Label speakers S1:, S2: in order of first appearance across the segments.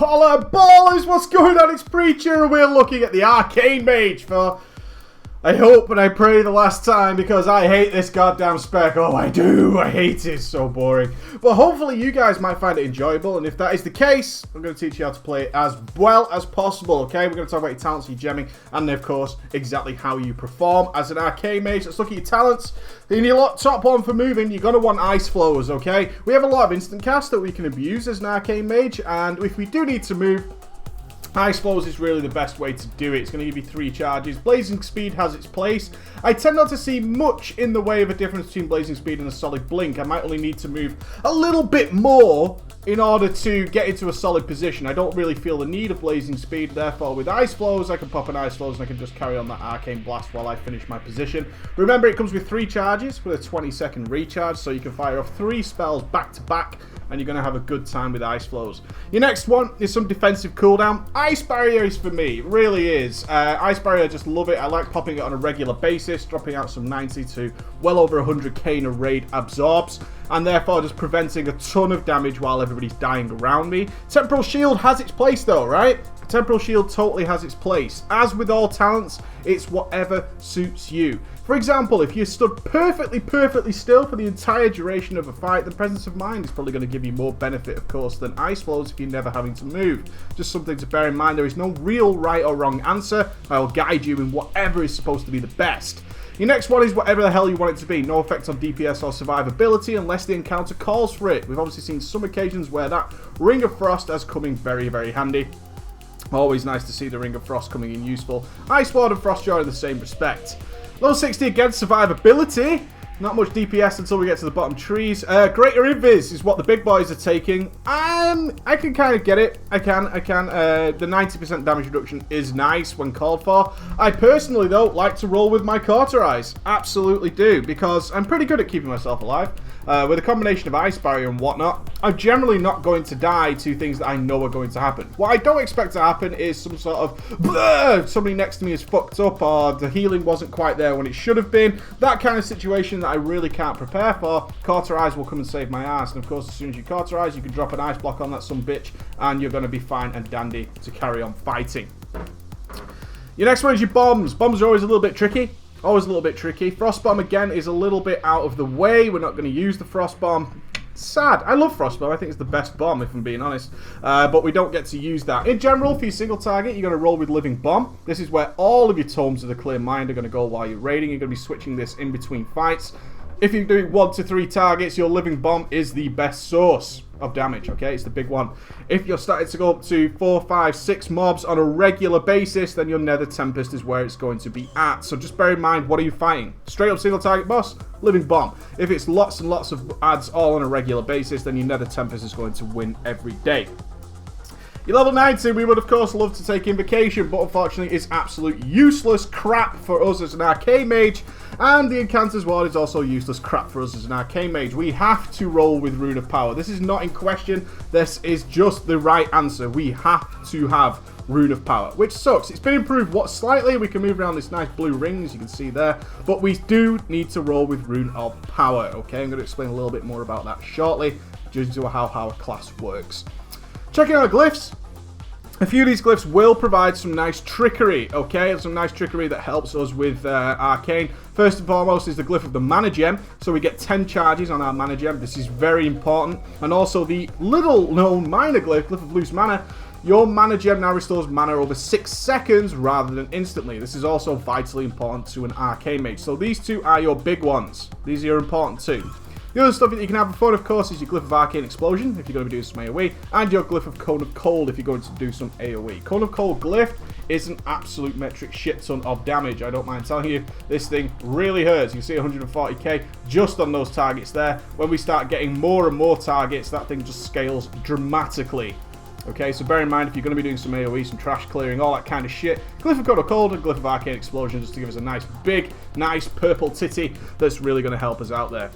S1: Holla ballers, what's going on? It's Preacher, and we're looking at the Arcane Mage for, I hope and I pray, the last time, because I hate this goddamn spec. Oh, I do. I hate it. It's so boring. But hopefully you guys might find it enjoyable, and if that is the case, I'm going to teach you how to play it as well as possible, okay? We're going to talk about your talents, your gemming, and of course, exactly how you perform as an Arcane Mage. Let's look at your talents. In your top one for moving, you're going to want Ice Flows, okay? We have a lot of instant casts that we can abuse as an Arcane Mage, and if we do need to move, Ice Flows is really the best way to do it. It's going to give you 3 charges. Blazing Speed has its place. I tend not to see much in the way of a difference between Blazing Speed and a solid Blink. I might only need to move a little bit more in order to get into a solid position. I don't really feel the need of Blazing Speed. Therefore, with Ice Flows, I can pop an Ice Flows and I can just carry on that Arcane Blast while I finish my position. Remember, it comes with 3 charges with a 20-second recharge, so you can fire off 3 spells back to back, and you're going to have a good time with Ice Flows. Your next one is some defensive cooldown. Ice Barrier is for me, it really is. Ice Barrier, I just love it. I like popping it on a regular basis, dropping out some 90 to well over 100k in a raid absorbs, and therefore just preventing a ton of damage while everybody's dying around me. Temporal Shield has its place though, right? Temporal Shield totally has its place. As with all talents, it's whatever suits you. For example, if you stood perfectly still for the entire duration of a fight, then Presence of Mind is probably going to give you more benefit, of course, than Ice Flows if you're never having to move. Just something to bear in mind. There is no real right or wrong answer. I will guide you in whatever is supposed to be the best. Your next one is whatever the hell you want it to be. No effect on DPS or survivability unless the encounter calls for it. We've obviously seen some occasions where that Ring of Frost has come in very handy. Always nice to see the Ring of Frost coming in useful. Ice Ward and Frostjaw in the same respect. Level 60 against survivability. Not much DPS until we get to the bottom trees. Greater Invis is what the big boys are taking. I can kind of get it. I can. The 90% damage reduction is nice when called for. I personally, though, like to roll with my Cauterize. Absolutely do, because I'm pretty good at keeping myself alive. With a combination of Ice Barrier and whatnot, I'm generally not going to die to things that I know are going to happen. What I don't expect to happen is some sort of somebody next to me is fucked up, or the healing wasn't quite there when it should have been. That kind of situation that I really can't prepare for. Cauterize will come and save my ass, and of course, as soon as you Cauterize, you can drop an ice block on that some bitch, and you're going to be fine and dandy to carry on fighting. Your next one is your bombs. Bombs are always a little bit tricky. Always a little bit tricky. Frost Bomb, again, is a little bit out of the way. We're not going to use the Frost Bomb. Sad. I love Frost Bomb. I think it's the best bomb, if I'm being honest. But we don't get to use that. In general, for your single target, you're going to roll with Living Bomb. This is where all of your Tomes of the Clear Mind are going to go while you're raiding. You're going to be switching this in between fights. If you're doing 1 to 3 targets, your Living Bomb is the best source of damage, okay? It's the big one. If you're starting to go up to 4, 5, 6 mobs on a regular basis, then your Nether Tempest is where it's going to be at. So just bear in mind, what are you fighting? Straight up single target boss, Living Bomb. If it's lots and lots of adds all on a regular basis, then your Nether Tempest is going to win every day. Your level 90, we would of course love to take Invocation, but unfortunately it's absolute useless crap for us as an Arcane Mage, and the Incanter's Ward is also useless crap for us as an Arcane Mage. We have to roll with Rune of Power. This is not in question, this is just the right answer. We have to have Rune of Power, which sucks. It's been improved slightly. We can move around this nice blue ring, as you can see there, but we do need to roll with Rune of Power, okay? I'm going to explain a little bit more about that shortly, due to how our class works. Checking out our glyphs. A few of these glyphs will provide some nice trickery, okay? Some nice trickery that helps us with Arcane. First and foremost is the glyph of the Mana Gem. So we get 10 charges on our Mana Gem. This is very important. And also the little known minor glyph, Glyph of Loose Mana. Your Mana Gem now restores mana over 6 seconds rather than instantly. This is also vitally important to an Arcane Mage. So these two are your big ones. These are important too. The other stuff that you can have for fun, of course, is your Glyph of Arcane Explosion, if you're going to be doing some AoE, and your Glyph of Cone of Cold, if you're going to do some AoE. Cone of Cold Glyph is an absolute metric shit ton of damage. I don't mind telling you, this thing really hurts. You can see 140k just on those targets there. When we start getting more and more targets, that thing just scales dramatically. Okay, so bear in mind, if you're going to be doing some AoE, some trash clearing, all that kind of shit, Glyph of Cone of Cold and Glyph of Arcane Explosion, just to give us a nice, big, nice purple titty that's really going to help us out there.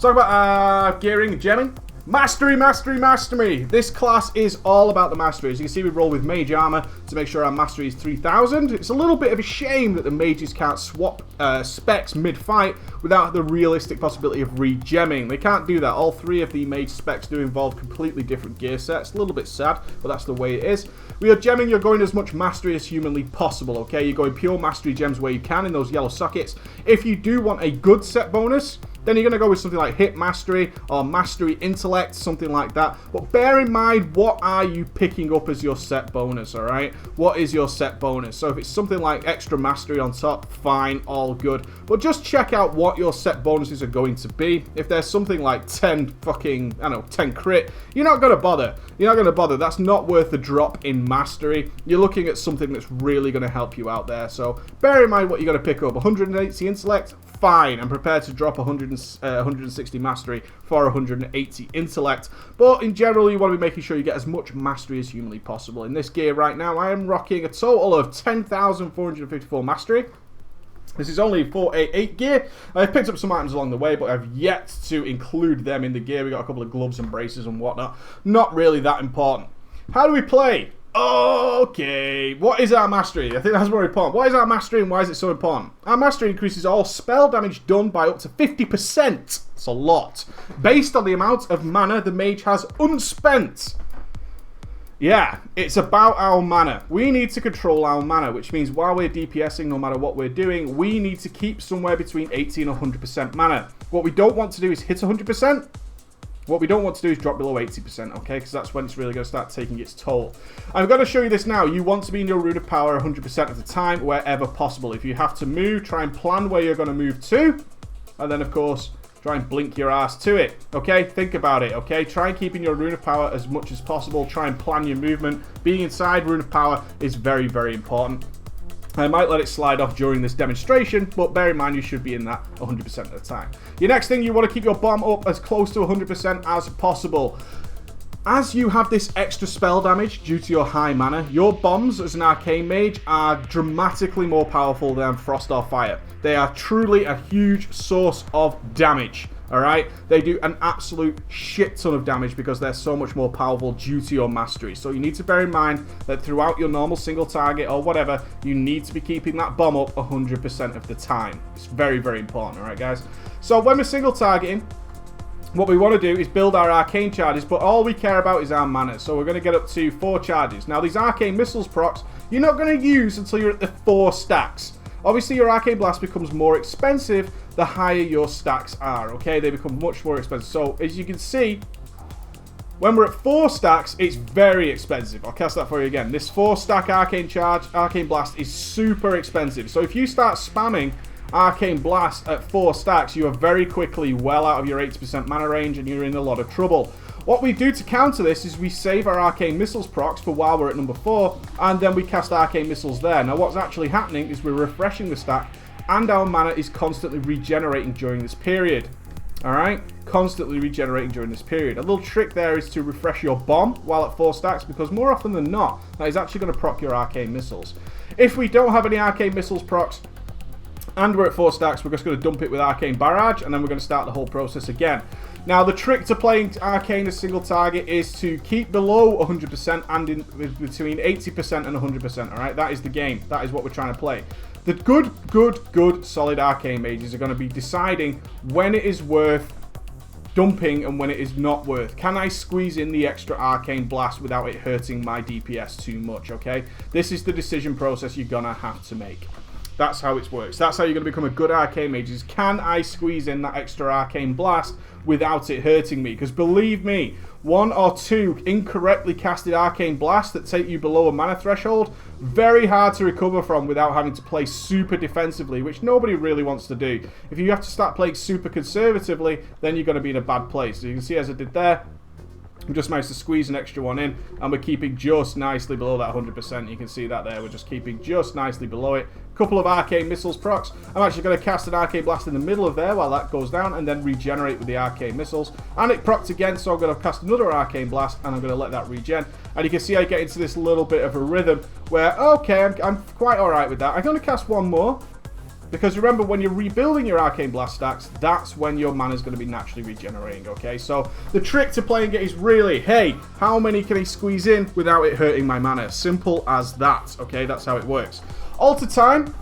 S1: Talk about gearing and gemming. Mastery, mastery, mastery. This class is all about the mastery. As you can see, we roll with mage armor to make sure our mastery is 3000. It's a little bit of a shame that the mages can't swap specs mid-fight without the realistic possibility of regemming. They can't do that. All three of the mage specs do involve completely different gear sets. A little bit sad, but that's the way it is. We are gemming, you're going as much mastery as humanly possible, okay? You're going pure mastery gems where you can in those yellow sockets. If you do want a good set bonus, then you're going to go with something like hit mastery or mastery intellect, something like that. But bear in mind, what are you picking up as your set bonus, alright? What is your set bonus? So if it's something like extra mastery on top, fine, all good. But just check out what your set bonuses are going to be. If there's something like 10 fucking, I don't know, 10 crit, you're not going to bother. You're not going to bother. That's not worth the drop in mastery. You're looking at something that's really going to help you out there. So bear in mind what you're going to pick up. 180 intellect, fine. I'm prepared to drop 160 mastery for 180 intellect. But in general, you want to be making sure you get as much mastery as humanly possible. In this gear right now, I am rocking a total of 10,454 mastery. This is only 488 gear. I've picked up some items along the way, but I've yet to include them in the gear. We got a couple of gloves and braces and whatnot. Not really that important. How do we play? Okay, what is our mastery? I think that's more important. What is our mastery and why is it so important? Our mastery increases all spell damage done by up to 50%. It's a lot. Based on the amount of mana the mage has unspent. Yeah, it's about our mana. We need to control our mana, which means while we're DPSing, no matter what we're doing, we need to keep somewhere between 80 and 100% mana. What we don't want to do is hit 100%. What we don't want to do is drop below 80%, okay? Because that's when it's really going to start taking its toll. I'm going to show you this now. You want to be in your rune of power 100% of the time, wherever possible. If you have to move, try and plan where you're going to move to. And then, of course, try and blink your ass to it, okay? Think about it, okay? Try and keep in your rune of power as much as possible. Try and plan your movement. Being inside rune of power is very, very important. I might let it slide off during this demonstration, but bear in mind you should be in that 100% of the time. Your next thing, you want to keep your bomb up as close to 100% as possible. As you have this extra spell damage due to your high mana, your bombs as an arcane mage are dramatically more powerful than frost or fire. They are truly a huge source of damage. Alright, they do an absolute shit ton of damage because they're so much more powerful due to your mastery. So you need to bear in mind that throughout your normal single target or whatever, you need to be keeping that bomb up 100% of the time. It's very, very important, alright guys? So when we're single targeting, what we want to do is build our arcane charges, but all we care about is our mana. So we're going to get up to 4 charges. Now these arcane missiles procs, you're not going to use until you're at the 4 stacks. Obviously, your Arcane Blast becomes more expensive the higher your stacks are, okay? They become much more expensive. So, as you can see, when we're at 4 stacks, it's very expensive. I'll cast that for you again. This 4-stack Arcane Charge, Arcane Blast is super expensive. So, if you start spamming Arcane Blast at 4 stacks, you are very quickly well out of your 80% mana range and you're in a lot of trouble. What we do to counter this is we save our Arcane Missiles procs for while we're at number 4, and then we cast Arcane Missiles there. Now what's actually happening is we're refreshing the stack, and our mana is constantly regenerating during this period. Alright? Constantly regenerating during this period. A little trick there is to refresh your bomb while at 4 stacks, because more often than not, that is actually going to proc your Arcane Missiles. If we don't have any Arcane Missiles procs, and we're at 4 stacks, we're just going to dump it with Arcane Barrage, and then we're going to start the whole process again. Now, the trick to playing Arcane as single target is to keep below 100% and in between 80% and 100%, alright? That is the game. That is what we're trying to play. The good, solid Arcane Mages are going to be deciding when it is worth dumping and when it is not worth. Can I squeeze in the extra Arcane Blast without it hurting my DPS too much, okay? This is the decision process you're going to have to make. That's how it works. That's how you're going to become a good Arcane Mage. Is can I squeeze in that extra Arcane Blast without it hurting me? Because believe me, 1 or 2 incorrectly casted Arcane Blasts that take you below a mana threshold, very hard to recover from without having to play super defensively, which nobody really wants to do. If you have to start playing super conservatively, then you're going to be in a bad place. So you can see as I did there, we just managed to squeeze an extra one in, and we're keeping just nicely below that 100%. You can see that there. We're just keeping just nicely below it. Couple of Arcane Missiles procs. I'm actually going to cast an Arcane Blast in the middle of there while that goes down, and then regenerate with the Arcane Missiles. And it procs again, so I'm going to cast another Arcane Blast, and I'm going to let that regen. And you can see I get into this little bit of a rhythm where, okay, I'm quite alright with that. I'm going to cast one more. Because remember, when you're rebuilding your Arcane Blast stacks, that's when your mana is going to be naturally regenerating, okay? So the trick to playing it is really, hey, how many can I squeeze in without it hurting my mana? Simple as that, okay? That's how it works. Alter Time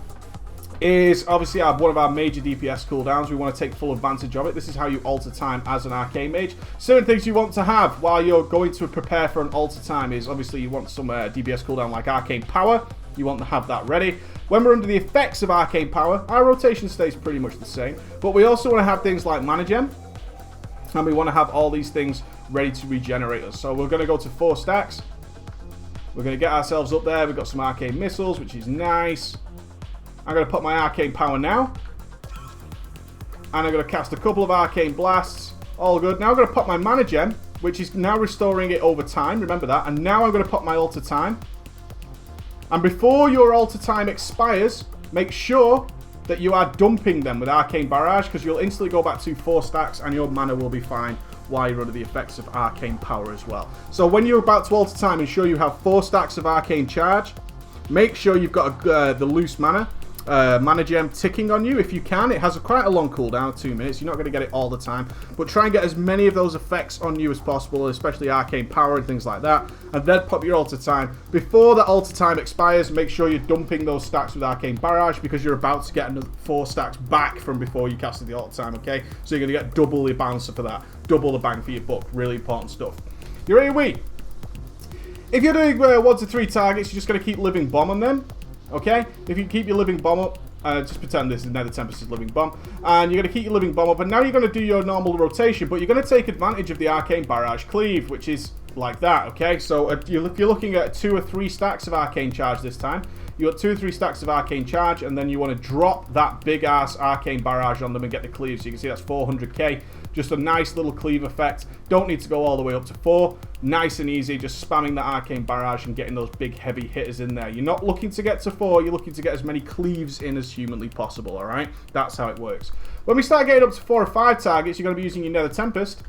S1: is obviously one of our major DPS cooldowns. We want to take full advantage of it. This is how you alter time as an Arcane Mage. Certain things you want to have while you're going to prepare for an alter time is obviously you want some DPS cooldown like Arcane Power. You want to have that ready. When we're under the effects of Arcane Power, our rotation stays pretty much the same. But we also want to have things like Mana Gem. And we want to have all these things ready to regenerate us. So we're going to go to 4 stacks. We're going to get ourselves up there. We've got some Arcane Missiles, which is nice. I'm going to put my Arcane Power now. And I'm going to cast a couple of Arcane Blasts. All good. Now I'm going to put my Mana Gem, which is now restoring it over time. Remember that. And now I'm going to put my Alter Time. And before your Alter Time expires, make sure that you are dumping them with Arcane Barrage, because you'll instantly go back to 4 stacks and your mana will be fine while you're under the effects of Arcane Power as well. So when you're about to Alter Time, ensure you have 4 stacks of Arcane Charge. Make sure you've got the loose mana gem ticking on you if you can. It has quite a long cooldown, 2 minutes. You're not going to get it all the time, but try and get as many of those effects on you as possible, especially Arcane Power and things like that, and then pop your Alter Time. Before the Alter Time expires, make sure you're dumping those stacks with Arcane Barrage, because you're about to get another 4 stacks back from before you casted the Alter Time, okay? So you're going to get double the bouncer for that, double the bang for your buck. Really important stuff. Your AoE. If you're doing 1 to 3 targets, you're just going to keep Living Bomb on them. Okay, if you keep your Living Bomb up, just pretend this is Nether Tempest's Living Bomb, and you're going to keep your Living Bomb up, and now you're going to do your normal rotation, but you're going to take advantage of the Arcane Barrage Cleave, which is like that, okay? So if you're looking at 2 or 3 stacks of Arcane Charge this time, you got 2 or 3 stacks of Arcane Charge, and then you want to drop that big-ass Arcane Barrage on them and get the Cleave. So you can see that's 400k. Just a nice little cleave effect. Don't need to go all the way up to 4. Nice and easy, just spamming that Arcane Barrage and getting those big heavy hitters in there. You're not looking to get to 4, you're looking to get as many cleaves in as humanly possible, alright? That's how it works. When we start getting up to 4 or 5 targets, you're going to be using your Nether Tempest,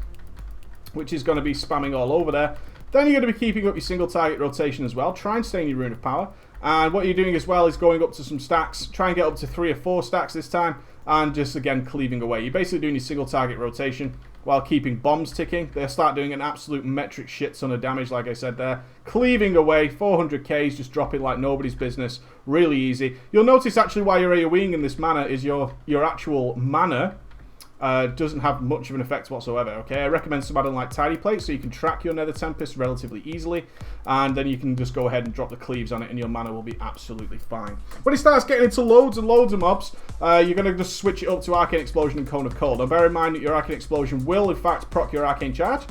S1: which is going to be spamming all over there. Then you're going to be keeping up your single target rotation as well. Try and stay in your Rune of Power. And what you're doing as well is going up to some stacks. Try and get up to 3 or 4 stacks this time. And just, again, cleaving away. You're basically doing your single target rotation while keeping bombs ticking. They'll start doing an absolute metric shit ton of damage, like I said there. Cleaving away, 400k's, just dropping like nobody's business. Really easy. You'll notice, actually, while you're AoEing in this mana is your actual mana doesn't have much of an effect whatsoever, okay? I recommend something like Tidy Plate so you can track your Nether Tempest relatively easily, and then you can just go ahead and drop the cleaves on it and your mana will be absolutely fine. When it starts getting into loads and loads of mobs, you're going to just switch it up to Arcane Explosion and Cone of Cold. Now bear in mind that your Arcane Explosion will in fact proc your Arcane Charge,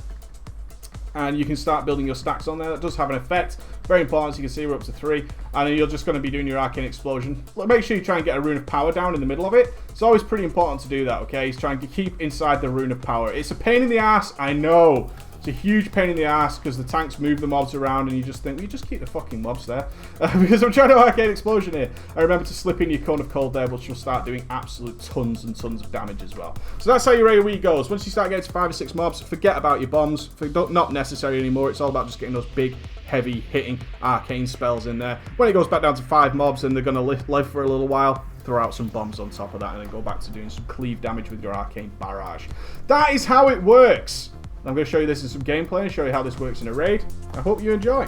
S1: and you can start building your stacks on there. That does have an effect. Very important. So you can see we're up to 3. And then you're just going to be doing your Arcane Explosion. Make sure you try and get a Rune of Power down in the middle of it. It's always pretty important to do that, okay? He's trying to keep inside the Rune of Power. It's a pain in the ass, I know. It's a huge pain in the ass because the tanks move the mobs around and you just think, well, you just keep the fucking mobs there. Because I'm trying to Arcane Explosion here. I remember to slip in your Cone of Cold there, which will start doing absolute tons and tons of damage as well. So that's how your AoE goes. Once you start getting to 5 or 6 mobs, forget about your bombs. Not necessary anymore. It's all about just getting those big, heavy, hitting arcane spells in there. When it goes back down to 5 mobs and they're going to live for a little while, throw out some bombs on top of that and then go back to doing some cleave damage with your Arcane Barrage. That is how it works. I'm going to show you this in some gameplay and show you how this works in a raid. I hope you enjoy.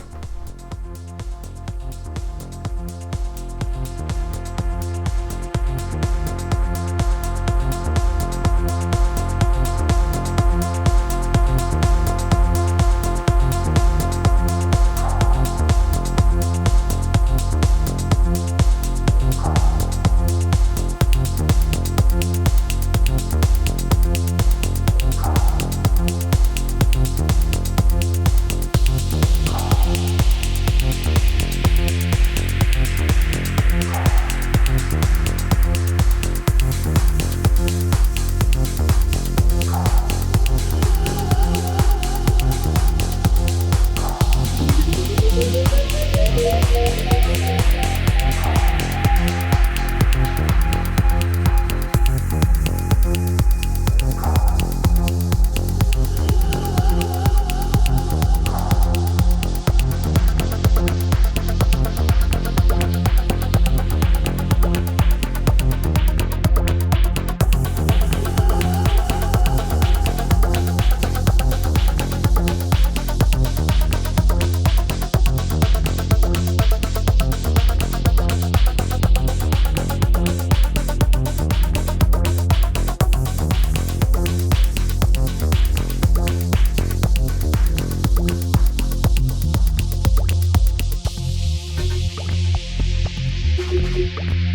S1: Bye.